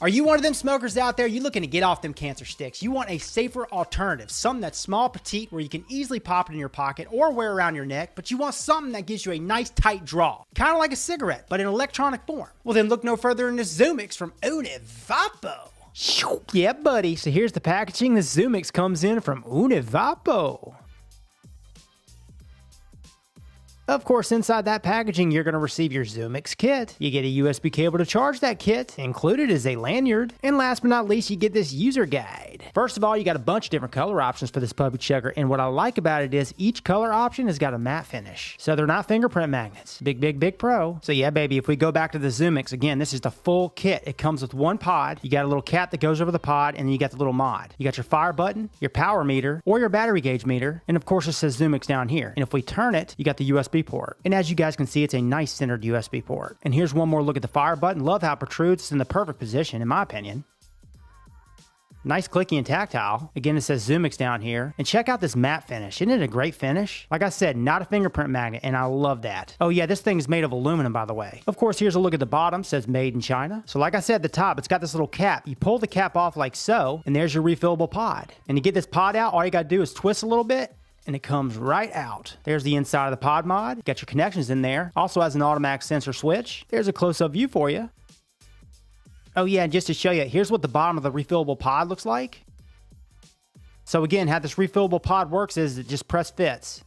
Are you one of them smokers out there? You looking to get off them cancer sticks? You want a safer alternative, something that's small, petite, where you can easily pop it in your pocket or wear around your neck, but you want something that gives you a nice tight draw, kind of like a cigarette, but in electronic form. Well, then look no further than this ZUMIX from Univapo. Yeah, buddy. So here's the packaging. The ZUMIX comes in from Univapo. Of course, inside that packaging, you're going to receive your ZUMIX kit. You get a USB cable to charge that kit. Included is a lanyard. And last but not least, you get this user guide. First of all, you got a bunch of different color options for this puppy checker. And what I like about it is each color option has got a matte finish. So they're not fingerprint magnets. Big pro. So yeah, baby, if we go back to the ZUMIX, again, this is the full kit. It comes with one pod. You got a little cap that goes over the pod, and then you got the little mod. You got your fire button, your power meter, or your battery gauge meter. And of course, it says ZUMIX down here. And if we turn it, you got the USB port. And as you guys can see, it's a nice centered USB port. And here's one more look at the fire button. Love how it protrudes. It's in the perfect position, in my opinion. Nice clicky and tactile. Again, it says ZUMIX down here. And check out this matte finish. Isn't it a great finish? Like I said, not a fingerprint magnet, and I love that. Oh yeah, this thing is made of aluminum, by the way. Of course, here's a look at the bottom. It says made in China. So like I said at the top, it's got this little cap. You pull the cap off like so, and there's your refillable pod. And to get this pod out, all you gotta do is twist a little bit, and it comes right out. There's the inside of the pod mod. Got your connections in there. Also has an automatic sensor switch. There's a close-up view for you. Oh yeah, and just to show you, here's what the bottom of the refillable pod looks like. So again, how this refillable pod works is it just press fits.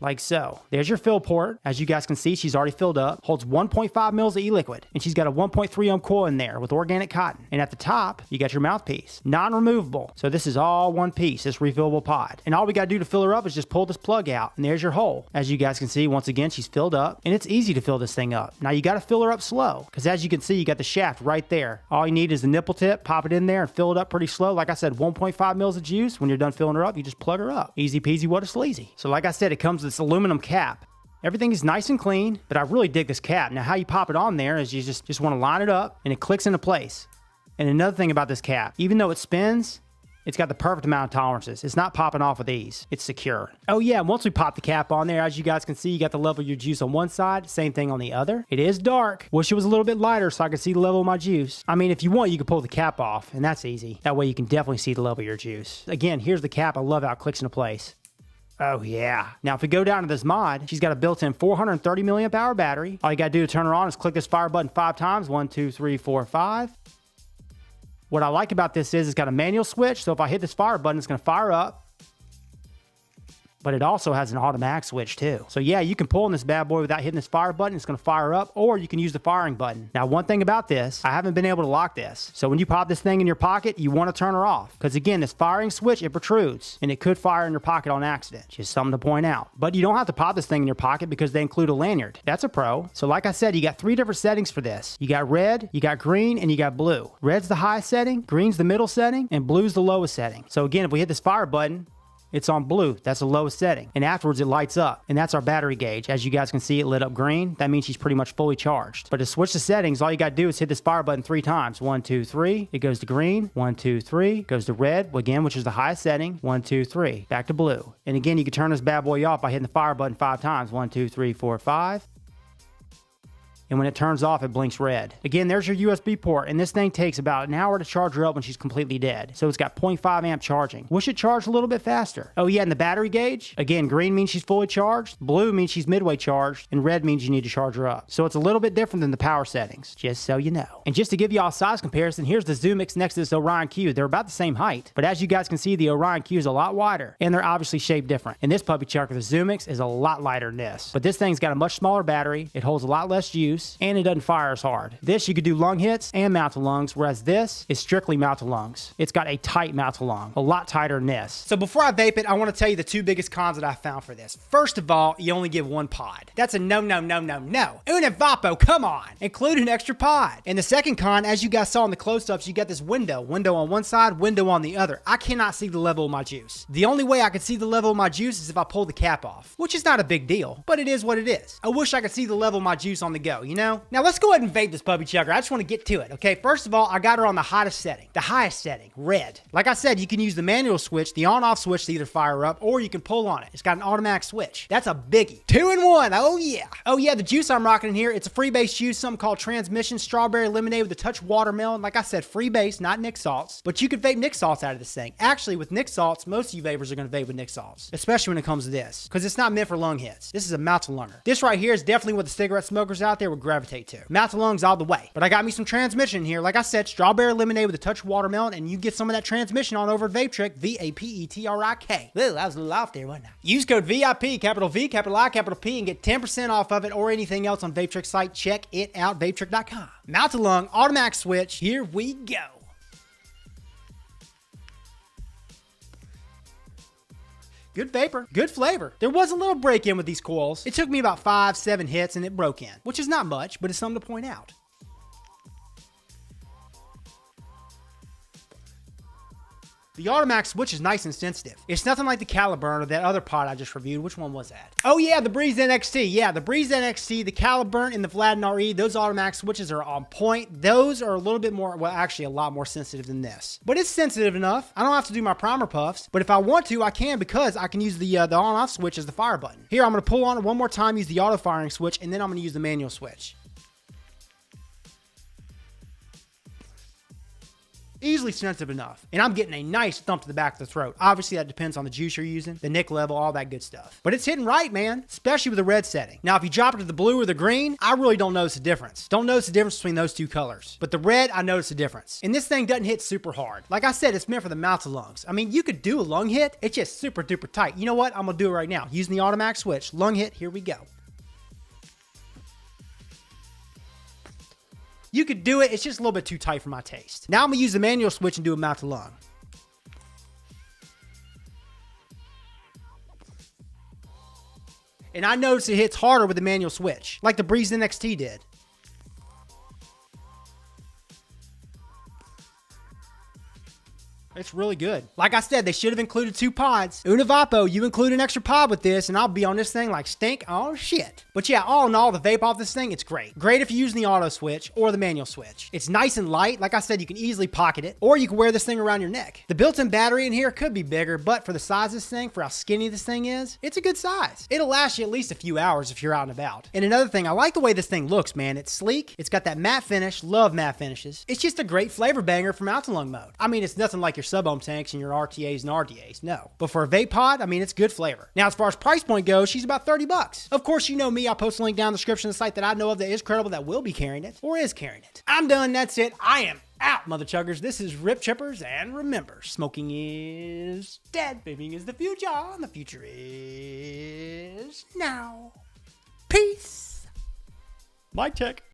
Like so. There's your fill port. As you guys can see, she's already filled up. Holds 1.5 mils of e-liquid. And she's got a 1.3 ohm coil in there with organic cotton. And at the top, you got your mouthpiece. Non-removable. So this is all one piece, this refillable pod. And all we got to do to fill her up is just pull this plug out. And there's your hole. As you guys can see, once again, she's filled up. And it's easy to fill this thing up. Now you got to fill her up slow. Because as you can see, you got the shaft right there. All you need is the nipple tip. Pop it in there and fill it up pretty slow. Like I said, 1.5 mils of juice. When you're done filling her up, you just plug her up. Easy peasy, what a sleazy. So like I said, it comes with this aluminum cap. Everything is nice and clean, but I really dig this cap. Now how you pop it on there is you just want to line it up and it clicks into place. And another thing about this cap, even though it spins, it's got the perfect amount of tolerances. It's not popping off with ease. It's secure. Oh yeah, once we pop the cap on there, as you guys can see, you got the level of your juice on one side, same thing on the other. It is dark. Wish it was a little bit lighter so I could see the level of my juice. I mean, if you want, you can pull the cap off, and that's easy. That way you can definitely see the level of your juice. Again, here's the cap. I love how it clicks into place. Oh yeah. Now if we go down to this mod, she's got a built-in 430 milliamp hour battery. All you gotta do to turn her on is click this fire button 5 times. 1, 2, 3, 4, 5. What I like about this is it's got a manual switch, so if I hit this fire button, it's gonna fire up. But it also has an automatic switch too. So yeah, you can pull on this bad boy without hitting this fire button. It's gonna fire up, or you can use the firing button. Now, one thing about this, I haven't been able to lock this. So when you pop this thing in your pocket, you wanna turn her off. Because again, this firing switch, it protrudes, and it could fire in your pocket on accident. Just something to point out. But you don't have to pop this thing in your pocket because they include a lanyard. That's a pro. So like I said, you got 3 different settings for this. You got red, you got green, and you got blue. Red's the highest setting, green's the middle setting, and blue's the lowest setting. So again, if we hit this fire button, it's on blue. That's the lowest setting. And afterwards, it lights up. And that's our battery gauge. As you guys can see, it lit up green. That means she's pretty much fully charged. But to switch the settings, all you got to do is hit this fire button 3 times. 1, 2, 3. It goes to green. 1, 2, 3. Goes to red, again, which is the highest setting. 1, 2, 3. Back to blue. And again, you can turn this bad boy off by hitting the fire button 5 times. 1, 2, 3, 4, 5. And when it turns off, it blinks red. Again, there's your USB port, and this thing takes about an hour to charge her up when she's completely dead. So it's got 0.5 amp charging. Wish it charged a little bit faster. Oh yeah, and the battery gauge, again, green means she's fully charged, blue means she's midway charged, and red means you need to charge her up. So it's a little bit different than the power settings, just so you know. And just to give you all a size comparison, here's the ZUMIX next to this Orion Q. They're about the same height, but as you guys can see, the Orion Q is a lot wider, and they're obviously shaped different. And this puppy checker, the ZUMIX, is a lot lighter than this. But this thing's got a much smaller battery, it holds a lot less juice, and it doesn't fire as hard. This you could do lung hits and mouth to lungs, whereas this is strictly mouth to lungs. It's got a tight mouth to lung, a lot tighter than this. So before I vape it, I want to tell you the 2 biggest cons that I found for this. First of all, you only get 1 pod. That's a no. Univapo, come on. Include an extra pod. And the second con, as you guys saw in the close-ups, you got this window on one side, window on the other. I cannot see the level of my juice. The only way I could see the level of my juice is if I pull the cap off, which is not a big deal, but it is what it is. I wish I could see the level of my juice on the go. you know? Now let's go ahead and vape this puppy chugger. I just want to get to it, okay? First of all, I got her on the hottest setting, the highest setting, red. Like I said, you can use the manual switch, the on-off switch to either fire up, or you can pull on it. It's got an automatic switch. That's a biggie. 2-in-1, oh yeah. Oh yeah, the juice I'm rocking in here, it's a free-base juice, something called Transmission Strawberry Lemonade with a touch of watermelon. Like I said, free base, not Nick Salts. But you can vape Nick Salts out of this thing. Actually, with Nick Salts, most of you vapors are going to vape with Nick Salts, especially when it comes to this, because it's not meant for lung hits. This is a mouth to lunger. This right here is definitely what the cigarette smokers out there would gravitate to. Mouth to lungs all the way. But I got me some transmission in here. Like I said, strawberry lemonade with a touch of watermelon, and you get some of that transmission on over at Vapetrik, VAPETRIK. Well, I was a little off there, wasn't I? Use code VIP, capital V, capital I, capital P, and get 10% off of it or anything else on Vapetrik's site. Check it out, vapetrik.com. Mouth to lung, automatic switch. Here we go. Good vapor, good flavor. There was a little break in with these coils. It took me about 5-7 hits and it broke in, which is not much, but it's something to point out. The automatic switch is nice and sensitive. It's nothing like the Caliburn or that other pod I just reviewed. Which one was that? Oh yeah, the Breeze NXT. Yeah, the Breeze NXT, the Caliburn, and the Vladin RE, those automatic switches are on point. Those are a little bit more, well, actually a lot more sensitive than this. But it's sensitive enough. I don't have to do my primer puffs, but if I want to, I can, because I can use the on-off switch as the fire button. Here, I'm going to pull on it one more time, use the auto firing switch, and then I'm going to use the manual switch. Easily sensitive enough. And I'm getting a nice thump to the back of the throat. Obviously, that depends on the juice you're using, the nick level, all that good stuff. But it's hitting right, man, especially with the red setting. Now, if you drop it to the blue or the green, I really don't notice the difference. Don't notice the difference between those two colors. But the red, I notice the difference. And this thing doesn't hit super hard. Like I said, it's meant for the mouth to lungs. I mean, you could do a lung hit. It's just super duper tight. You know what? I'm going to do it right now. Using the automatic switch. Lung hit, here we go. You could do it, it's just a little bit too tight for my taste. Now I'm gonna use the manual switch and do a mouth to lung. And I notice it hits harder with the manual switch, like the Breeze NXT did. It's really good. Like I said, they should have included 2 pods. Univapo, you include an extra pod with this, and I'll be on this thing like stink on shit. But yeah, all in all, the vape off this thing, it's great. Great if you're using the auto switch or the manual switch. It's nice and light. Like I said, you can easily pocket it, or you can wear this thing around your neck. The built-in battery in here could be bigger, but for the size of this thing, for how skinny this thing is, it's a good size. It'll last you at least a few hours if you're out and about. And another thing, I like the way this thing looks, man. It's sleek. It's got that matte finish. Love matte finishes. It's just a great flavor banger for mouth to lung mode. I mean, it's nothing like your sub-ohm tanks and your RTAs and RDAs, no. But for a vape pod, I mean, it's good flavor. Now, as far as price point goes, she's about 30 bucks. Of course, you know me, I'll post a link down in the description of the site that I know of that is credible, that will be carrying it, or is carrying it. I'm done, that's it. I am out, mother chuggers. This is Rip Chippers, and remember, smoking is dead. Vaping is the future, and the future is now. Peace. Mic check.